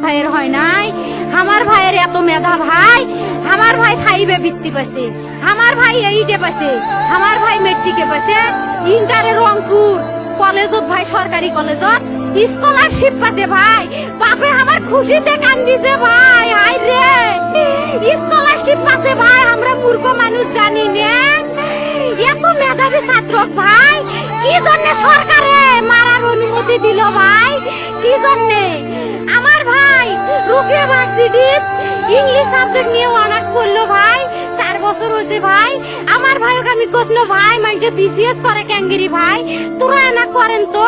ভাইয়ের হয় নাই। আমার ভাইয়ের এত মেধা ভাই, আমার ভাই 5-এ বৃত্তি পাইছে, আমার ভাই 8-এ পাইছে, আমার ভাই মেট্রিকে পাইছে, ইন্টারে রংপুর কলেজত ভাই সরকারি কলেজত স্কলারশিপ পাতে ভাই। বাপে আমার খুশিতে কান্দিছে ভাই, হাই রে স্কলারশিপ পাতে ভাই। আমরা মূর্খ মানুষ জানি না এত মেধাবী ছাত্র ভাই কি জন্য সরকারে মারার অনুমতি দিল ভাই, কি জন্য? আমার ভাই রুকিয়া ভার্সিটি ইংলিশ সাবজেক্ট নিয়ে অনার্স করলো ভাই, 4 বছর হয়েছে ভাই। আমার ভাইকে আমি কইলো ভাই মানে বিসিএস করে ক্যাঙ্গেরি ভাই, তোরা না করেন তো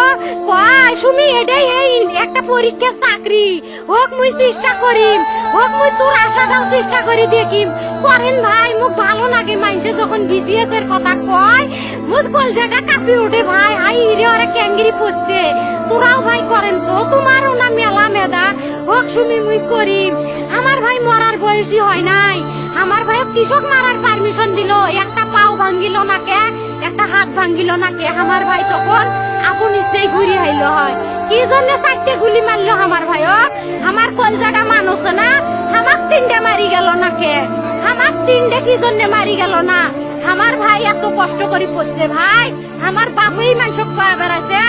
কয় সুমি এটাই এই একটা পরীক্ষা চাকরি হোক, মুই চেষ্টা করিম, হোক মুই তোর আশাটাও চেষ্টা করি দেখিম। করেন ভাই, মুখ ভালো লাগে মানুষে যখন বিসিএস এর কথা কয়, মুখ কলজাটা কাঁপি ওঠে ভাই। হাই রে ওরা ক্যাঙ্গেরি পড়ছে, তোরাও ভাই করেন তো, তোমারও না মেলা মেধা, হোক সুমি মুই করিম। আমার ভাই মরার বয়সী হয় নাই, আমার ভাই কৃষক মারার পারমিশন দিল, একটা পাও ভাঙ্গিল না কে, একটা হাত ভাঙ্গিল না কে। আমার ভাই তখন আপন ইচ্ছেই ঘুরি আইল হয়, কি জন্য 4টে গুলি মারলো আমার ভাইক? আমার কলজাটা মানুষ না, আমার 3টে মারি গেল না কে? আমার 3টে কি জন্য মারি গেল না? আমার ভাই এত কষ্ট করে পড়ছে ভাই, আমার বাপই মানুষ কয়া বেড়াইছে,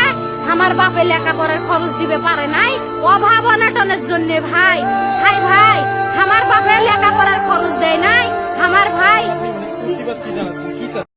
আমার বাপে লেখাপড়ার খরচ দিবে পারে নাই অভাব অনাটনের জন্য ভাই। ভাই ভাই আমার বাপে লেখাপড়ার খরচ দেয় নাই, আমার ভাই